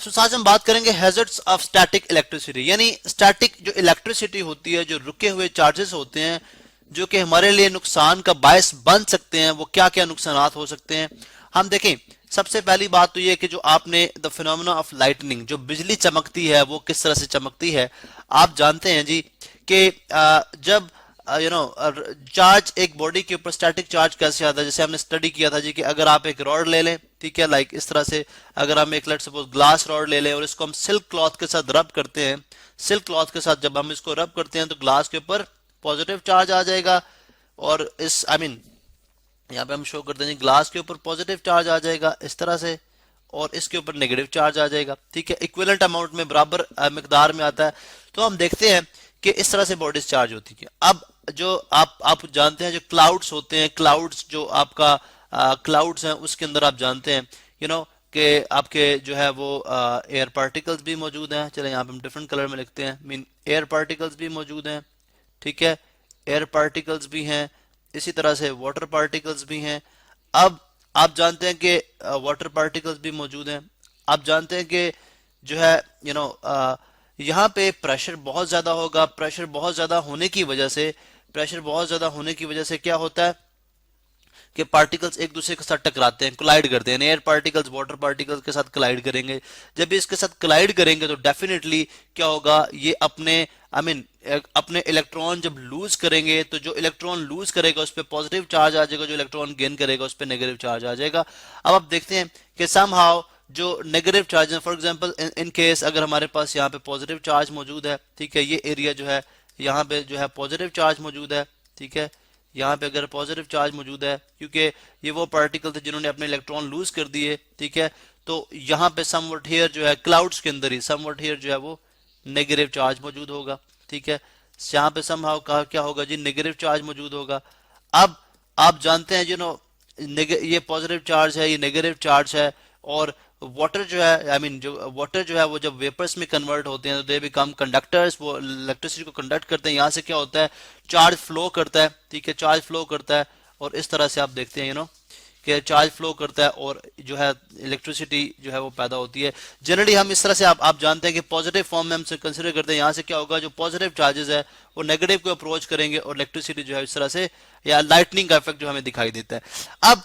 तो आज हम बात करेंगे हैजर्ड्स ऑफ स्टैटिक इलेक्ट्रिसिटी, यानी स्टैटिक जो इलेक्ट्रिसिटी होती है, जो रुके हुए चार्जेस होते हैं जो कि हमारे लिए नुकसान का बायस बन सकते हैं, वो क्या क्या नुकसानात हो सकते हैं। हम देखें, सबसे पहली बात तो ये कि जो आपने द फिनोमेना ऑफ लाइटनिंग, जो बिजली चमकती है वो किस तरह से चमकती है। आप जानते हैं जी कि जब चार्ज एक बॉडी के ऊपर, स्टैटिक चार्ज कैसे आता है, जैसे हमने स्टडी किया था जी कि अगर आप एक रॉड ले लें, ठीक है, लाइक इस तरह से, अगर हम एक लेट सपोज ग्लास रॉड ले लें और इसको हम सिल्क क्लॉथ के साथ रब करते हैं, सिल्क क्लॉथ के साथ जब हम इसको रब करते हैं तो ग्लास के ऊपर पॉजिटिव चार्ज आ जाएगा, और इस यहाँ पे हम शो करते हैं ग्लास के ऊपर पॉजिटिव चार्ज आ जाएगा इस तरह से, और इसके ऊपर नेगेटिव चार्ज आ जाएगा, ठीक है, इक्विवेलेंट अमाउंट में, बराबर मिकदार में आता है। तो हम देखते हैं कि इस तरह से बॉडीज चार्ज होती है। अब जो आप जानते हैं जो क्लाउड्स होते हैं, क्लाउड्स जो आपका क्लाउड्स हैं उसके अंदर आप जानते हैं कि आपके जो है वो एयर पार्टिकल्स भी मौजूद हैं। चले यहाँ पे हम डिफरेंट कलर में लिखते हैं, मीन एयर पार्टिकल्स भी मौजूद हैं, ठीक है, एयर पार्टिकल्स भी हैं, इसी तरह से वाटर पार्टिकल्स भी हैं। अब आप जानते हैं कि वाटर पार्टिकल्स भी मौजूद हैं। आप जानते हैं कि जो है यहाँ पे प्रेशर बहुत ज्यादा होगा। प्रेशर बहुत ज्यादा होने की वजह से, प्रेशर बहुत ज्यादा होने की वजह से क्या होता है कि पार्टिकल्स एक दूसरे के साथ टकराते हैं, कोलाइड करते हैं। एयर पार्टिकल्स वाटर पार्टिकल्स के साथ कोलाइड करेंगे। जब भी इसके साथ कोलाइड करेंगे तो डेफिनेटली क्या होगा, ये अपने अपने इलेक्ट्रॉन जब लूज करेंगे तो जो इलेक्ट्रॉन लूज करेगा उस पर पॉजिटिव चार्ज आ जाएगा, जो इलेक्ट्रॉन गेन करेगा उस पर नेगेटिव चार्ज आ जाएगा। अब आप देखते हैं कि समहाउ जो नेगेटिव चार्ज है, फॉर एग्जांपल इन केस अगर हमारे पास यहाँ पे पॉजिटिव चार्ज मौजूद है, ठीक है, ये एरिया जो है यहाँ पे जो है पॉजिटिव चार्ज मौजूद है, ठीक है, यहाँ पे अगर पॉजिटिव चार्ज मौजूद है क्योंकि ये वो पार्टिकल थे जिन्होंने अपने इलेक्ट्रॉन लूज कर दिए, ठीक है, तो यहाँ पे समवट हियर जो है क्लाउड्स के अंदर ही समवट हियर जो है वो नेगेटिव चार्ज मौजूद होगा, ठीक है, यहाँ पे समहाउ कहा क्या होगा जी, नेगेटिव चार्ज मौजूद होगा। अब आप जानते हैं ये पॉजिटिव चार्ज है, ये नेगेटिव चार्ज है, और वाटर जो है जो वाटर जो है वो जब वेपर्स में कन्वर्ट होते हैं तो दे बिकम कंडक्टर्स, वो इलेक्ट्रिसिटी को कंडक्ट करते हैं। यहाँ से क्या होता है, चार्ज फ्लो करता है, ठीक है, चार्ज फ्लो करता है, और इस तरह से आप देखते हैं कि चार्ज फ्लो करता है और जो है इलेक्ट्रिसिटी जो है वो पैदा होती है। जनरली हम इस तरह से आप जानते हैं कि पॉजिटिव फॉर्म में हम कंसिडर करते हैं। यहाँ से क्या होगा, जो पॉजिटिव चार्जेस है वो नेगेटिव को अप्रोच करेंगे और इलेक्ट्रिसिटी जो है इस तरह से, या लाइटनिंग का इफेक्ट जो हमें दिखाई देता है। अब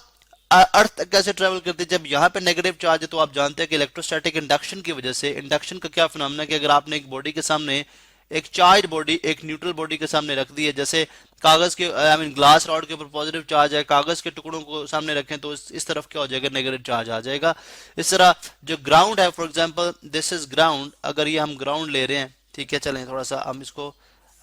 अर्थ तक कैसे ट्रेवल करती है, जब यहाँ पे नेगेटिव चार्ज है तो आप जानते हैं कि इलेक्ट्रोस्टैटिक इंडक्शन की वजह से, इंडक्शन का क्या फिनोमेना है कि अगर आपने एक बॉडी के सामने, एक चार्ज बॉडी एक न्यूट्रल बॉडी के सामने रख दी है, जैसे कागज के ग्लास रॉड के ऊपर पॉजिटिव चार्ज है, कागज के टुकड़ों को सामने रखें तो इस तरफ क्या हो जाएगा, नेगेटिव चार्ज आ जाएगा। इस तरह जो ग्राउंड है, for example this is ground, अगर ये हम ग्राउंड ले रहे हैं, ठीक है, चलें थोड़ा सा हम इसको,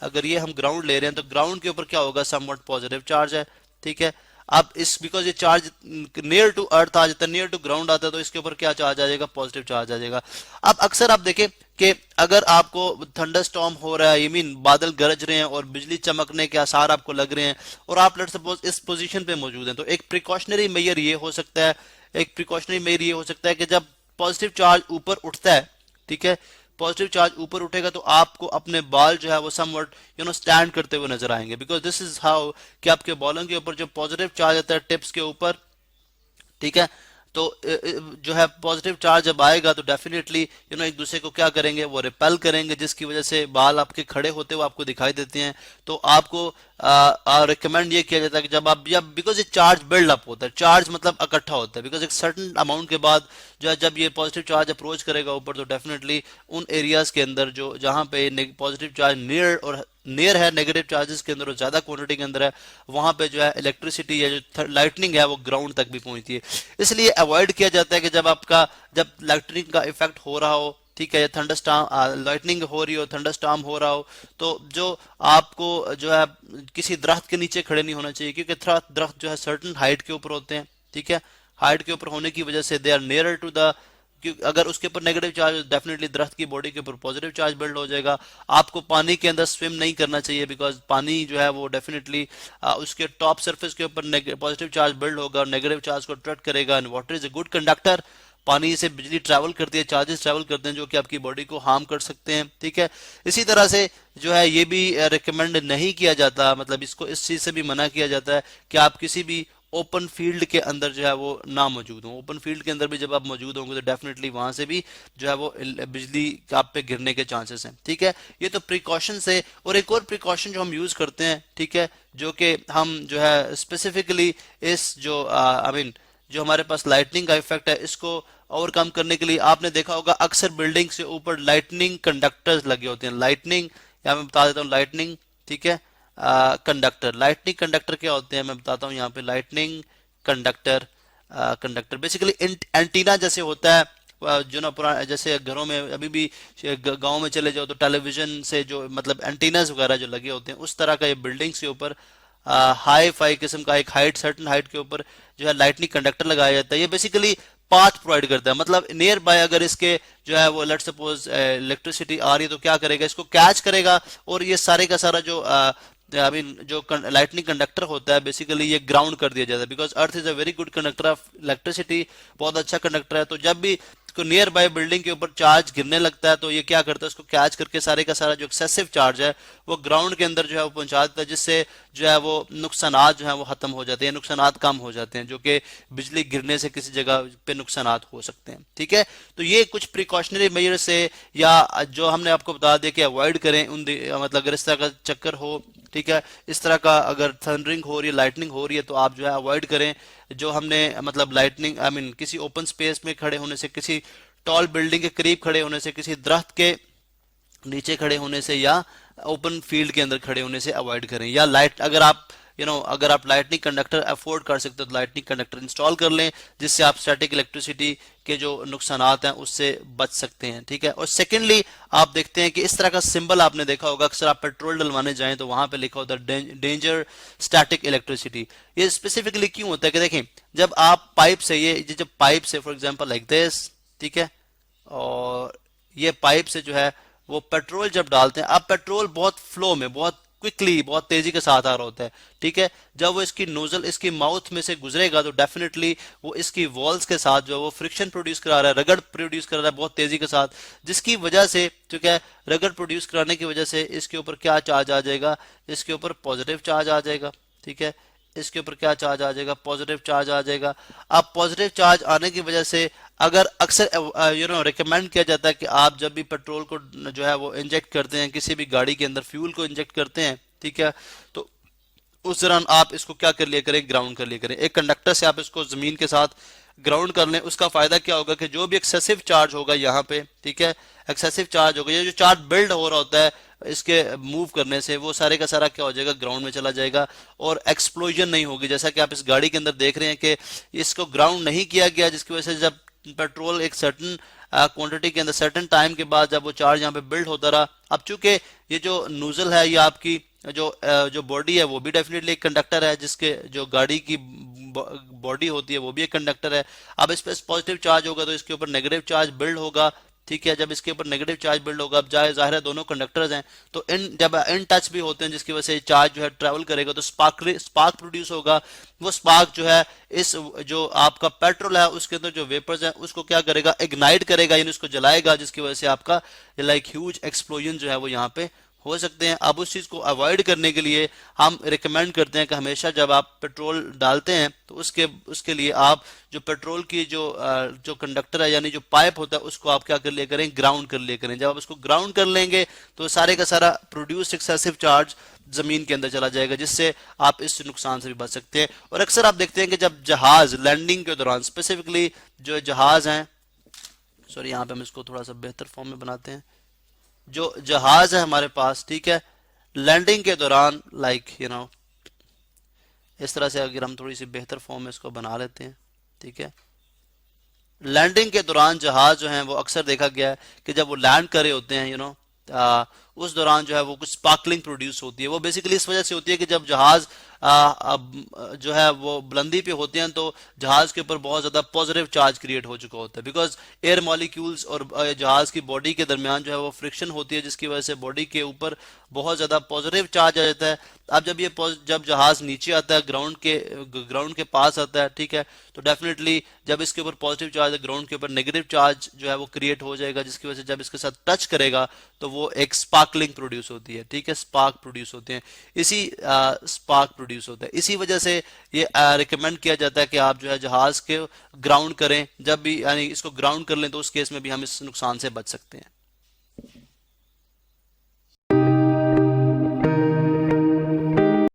अगर ये हम ग्राउंड ले रहे हैं तो ग्राउंड के ऊपर क्या होगा, समवट पॉजिटिव चार्ज है, ठीक है। अब इस बिकॉज ये चार्ज नियर टू अर्थ आ जाता है, नियर टू ग्राउंड आता है, तो इसके ऊपर क्या चार्ज आ जाएगा, पॉजिटिव चार्ज आ जाएगा। अब अक्सर आप देखें कि अगर आपको थंडर स्टॉर्म हो रहा है, मीन बादल गरज रहे हैं और बिजली चमकने के आसार आपको लग रहे हैं, और आप लेट्स सपोज इस पोजीशन पे मौजूद हैं, तो एक प्रिकॉशनरी मेजर ये हो सकता है, एक प्रिकॉशनरी मेजर ये हो सकता है कि जब पॉजिटिव चार्ज ऊपर उठता है, ठीक है, पॉजिटिव चार्ज ऊपर उठेगा तो आपको अपने बाल जो है वो समवट स्टैंड करते हुए नजर आएंगे, बिकॉज दिस इज हाउ कि आपके बालों के ऊपर जो पॉजिटिव चार्ज आता है टिप्स के ऊपर, ठीक है, तो जो है पॉजिटिव चार्ज जब आएगा तो डेफिनेटली एक दूसरे को क्या करेंगे, वो रिपेल करेंगे, जिसकी वजह से बाल आपके खड़े होते हुए आपको दिखाई देते हैं। तो आपको रिकमेंड ये किया जाता है कि जब बिकॉज ये चार्ज बिल्ड अप होता है, चार्ज मतलब इकट्ठा होता है, बिकॉज एक सर्टन अमाउंट के बाद जो है जब ये पॉजिटिव चार्ज अप्रोच करेगा ऊपर तो डेफिनेटली उन एरियाज के अंदर जो जहां पे पॉजिटिव चार्ज नियर है नेगेटिव चार्जेस के अंदर और ज्यादा क्वांटिटी के अंदर है, वहां पे जो है इलेक्ट्रिसिटी या जो लाइटनिंग है वो ग्राउंड तक भी पहुंचती है। इसलिए अवॉइड किया जाता है कि जब लाइटनिंग का इफेक्ट हो रहा हो, ठीक है, थंडरस्टॉर्म लाइटनिंग हो रही हो, थंडरस्टॉर्म हो रहा हो, तो जो आपको जो है किसी दरख्त के नीचे खड़े नहीं होना चाहिए, क्योंकि दरख्त जो है सर्टन हाइट के ऊपर होते हैं, ठीक है, हाइट के ऊपर होने की वजह से they are nearer to the, अगर उसके ऊपर नेगेटिव चार्ज डेफिनेटली दरख्त की बॉडी के ऊपर पॉजिटिव चार्ज बिल्ड हो जाएगा। आपको पानी के अंदर स्विम नहीं करना चाहिए, बिकॉज पानी जो है वो डेफिनेटली उसके टॉप सरफेस के ऊपर पॉजिटिव चार्ज बिल्ड होगा और नेगेटिव चार्ज को अट्रैक्ट करेगा। And water is a good conductor, पानी से बिजली ट्रैवल करती है, चार्जेस ट्रैवल करते हैं जो कि आपकी बॉडी को हार्म कर सकते हैं, ठीक है। इसी तरह से जो है ये भी रिकमेंड नहीं किया जाता, मतलब इसको इस चीज से भी मना किया जाता है कि आप किसी भी ओपन फील्ड के अंदर जो है वो ना मौजूद हो। ओपन फील्ड के अंदर भी जब आप मौजूद होंगे तो डेफिनेटली वहां से भी जो है वो बिजली आप पे गिरने के चांसेस हैं। ठीक है, ये तो प्रिकॉशन है। और एक और प्रिकॉशन जो हम यूज करते हैं, ठीक है, जो कि हम जो है स्पेसिफिकली इस जो आई मीन जो हमारे पास लाइटनिंग का इफेक्ट है इसको ओवरकम करने के लिए, आपने देखा होगा अक्सर बिल्डिंग से ऊपर लाइटनिंग कंडक्टर्स लगे होते हैं। लाइटनिंग, या मैं बता देता हूँ लाइटनिंग, ठीक है, कंडक्टर। लाइटनिंग कंडक्टर क्या होते हैं मैं बताता हूँ यहाँ पे। Lightning conductor, conductor basically antenna जैसे होता है, जो ना पुराना, जैसे घरों में अभी भी गांव में चले जाओ तो टेलीविजन से जो मतलब एंटीनास वगैरह जो लगे होते हैं, उस तरह का ये बिल्डिंग्स के ऊपर हाई फाई किस्म का एक हाइट, सर्टन हाइट के ऊपर जो है लाइटनिंग कंडक्टर लगाया जाता है। ये बेसिकली पाथ प्रोवाइड करता है, मतलब नियर बाय अगर इसके जो है वो लेट सपोज इलेक्ट्रिसिटी आ रही है तो क्या करेगा, इसको कैच करेगा और ये सारे का सारा जो आई मीन जो लाइटनिंग कंडक्टर होता है बेसिकली ये ग्राउंड कर दिया जाता है। Because earth is a very good conductor of electricity, बहुत अच्छा कंडक्टर है। तो जब भी इसको नियर बाय बिल्डिंग के ऊपर चार्ज गिरने लगता है तो ये क्या करता है, उसको कैच करके सारे का सारा जो एक्सेसिव चार्ज है वो ग्राउंड के अंदर जो है वो पहुंचा देता है, जिससे जो है वो नुकसानात जो है वो खत्म हो जाते हैं, नुकसानात कम हो जाते हैं, जो कि बिजली गिरने से किसी जगह पे नुकसानात हो सकते हैं। ठीक है, तो ये कुछ प्रिकॉशनरी मेजर से, या जो हमने आपको बता दिया कि अवॉइड करें उन मतलब अगर इस तरह का चक्कर हो, ठीक है, इस तरह का अगर थंडरिंग हो रही है, लाइटनिंग हो रही है, तो आप जो है अवॉइड करें। जो हमने मतलब लाइटनिंग आई मीन किसी ओपन स्पेस में खड़े होने से, किसी टॉल बिल्डिंग के करीब खड़े होने से, किसी दरख्त के नीचे खड़े होने से, या ओपन फील्ड के अंदर खड़े होने से अवॉइड करें। या लाइट अगर आप अगर आप लाइटनिंग कंडक्टर अफोर्ड कर सकते हो तो लाइटनिंग कंडक्टर इंस्टॉल कर लें, जिससे आप स्टैटिक इलेक्ट्रिसिटी के जो नुकसानात हैं उससे बच सकते हैं। ठीक है, और सेकेंडली आप देखते हैं कि इस तरह का सिंबल आपने देखा होगा, अक्सर आप पेट्रोल डलवाने जाएं तो वहां पे लिखा होता है डेंजर स्टैटिक इलेक्ट्रिसिटी। ये स्पेसिफिकली क्यों होता है कि देखें, जब आप पाइप से ये जब पाइप से फॉर एग्जांपल लाइक दिस, ठीक है, और ये पाइप से जो है वो पेट्रोल जब डालते हैं, अब पेट्रोल बहुत फ्लो में, बहुत क्विकली, बहुत तेजी के साथ आ रहा होता है। ठीक है, जब वो इसकी नोजल इसकी माउथ में से गुजरेगा तो डेफिनेटली वो इसकी वॉल्स के साथ जो है वो फ्रिक्शन प्रोड्यूस करा रहा है, रगड़ प्रोड्यूस कर रहा है बहुत तेजी के साथ, जिसकी वजह से ठीक है रगड़ प्रोड्यूस कराने की वजह से इसके ऊपर क्या चार्ज आ जाएगा, इसके ऊपर पॉजिटिव चार्ज आ जाएगा। ठीक है, इसके ऊपर क्या चार्ज आ जाएगा, पॉजिटिव चार्ज आ जाएगा। अब पॉजिटिव चार्ज आने की वजह से अगर अक्सर रिकमेंड किया जाता है कि आप जब भी पेट्रोल को जो है वो इंजेक्ट करते हैं, किसी भी गाड़ी के अंदर फ्यूल को इंजेक्ट करते हैं, ठीक है, तो उस दौरान आप इसको क्या कर लिया करें, ग्राउंड कर लिया करें। एक कंडक्टर से आप इसको जमीन के साथ ग्राउंड कर लें। उसका फायदा क्या होगा कि जो भी एक्सेसिव चार्ज होगा यहाँ पे, ठीक है, एक्सेसिव चार्ज होगा, ये जो चार्ज बिल्ड हो रहा होता है इसके मूव करने से, वो सारे का सारा क्या हो जाएगा, ग्राउंड में चला जाएगा और एक्सप्लोजन नहीं होगी। जैसा कि आप इस गाड़ी के अंदर देख रहे हैं कि इसको ग्राउंड नहीं किया गया, जिसकी वजह से जब पेट्रोल एक सर्टन क्वांटिटी के अंदर सर्टन टाइम के बाद जब वो चार्ज यहाँ पे बिल्ड होता रहा, अब चूंकि ये जो नूजल है, ये आपकी जो बॉडी है वो भी डेफिनेटली एक कंडक्टर है, जिसके जो गाड़ी की बॉडी होती है वो भी एक कंडक्टर है। अब इस पर पॉजिटिव चार्ज होगा तो इसके ऊपर नेगेटिव चार्ज बिल्ड होगा। ठीक है, जब इसके ऊपर नेगेटिव चार्ज बिल्ड होगा, अब जाहिर है दोनों कंडक्टर्स हैं तो जब इन टच भी होते हैं, जिसकी वजह से चार्ज जो है ट्रेवल करेगा तो स्पार्क प्रोड्यूस होगा। वो स्पार्क जो है इस जो आपका पेट्रोल है उसके अंदर जो वेपर्स हैं उसको क्या करेगा, इग्नाइट करेगा, यानी उसको जलाएगा, जिसकी वजह से आपका लाइक ह्यूज एक्सप्लोजन जो है वो यहाँ पे हो सकते हैं। अब उस चीज को अवॉइड करने के लिए हम रिकमेंड करते हैं कि हमेशा जब आप पेट्रोल डालते हैं तो उसके लिए आप जो पेट्रोल की जो कंडक्टर है, यानी जो पाइप होता है, उसको आप क्या कर लिया करें, ग्राउंड कर लिया करें। जब आप उसको ग्राउंड कर लेंगे तो सारे का सारा प्रोड्यूस एक्सेसिव चार्ज जमीन के अंदर चला जाएगा, जिससे आप इस नुकसान से भी बच सकते हैं। और अक्सर आप देखते हैं कि जब जहाज लैंडिंग के दौरान, स्पेसिफिकली जो जहाज हैं, सॉरी यहाँ पे हम इसको थोड़ा सा बेहतर फॉर्म में बनाते हैं, जो जहाज है हमारे पास, ठीक है, लैंडिंग के दौरान इस तरह से अगर हम थोड़ी सी बेहतर फॉर्म में इसको बना लेते हैं, ठीक है, लैंडिंग के दौरान जहाज जो है वो अक्सर देखा गया है कि जब वो लैंड कर रहे होते हैं उस दौरान जो है वो कुछ स्पार्कलिंग प्रोड्यूस होती है। वो बेसिकली इस वजह से होती है कि जब जहाज जो है वो बुलंदी पे होते हैं तो जहाज के ऊपर बहुत ज्यादा पॉजिटिव चार्ज क्रिएट हो चुका होता है, बिकॉज एयर मॉलिक्यूल्स और जहाज की बॉडी के दरमियान जो है वो फ्रिक्शन होती है, जिसकी वजह से बॉडी के ऊपर बहुत ज्यादा पॉजिटिव चार्ज आ जाता है। अब जब जहाज नीचे आता है, ग्राउंड के पास आता है, ठीक है, तो डेफिनेटली जब इसके ऊपर पॉजिटिव चार्ज है, ग्राउंड के ऊपर नेगेटिव चार्ज जो है वो क्रिएट हो जाएगा, जिसकी वजह से जब इसके साथ टच करेगा तो वो एक स्पार्क स्पार्कलिंग प्रोड्यूस होती है, ठीक है, स्पार्क प्रोड्यूस होते हैं, इसी स्पार्क प्रोड्यूस होता है। इसी वजह से ये रिकमेंड किया जाता है कि आप जो है जहाज के ग्राउंड करें, जब भी यानी इसको ग्राउंड कर लें तो उस केस में भी हम इस नुकसान से बच सकते हैं।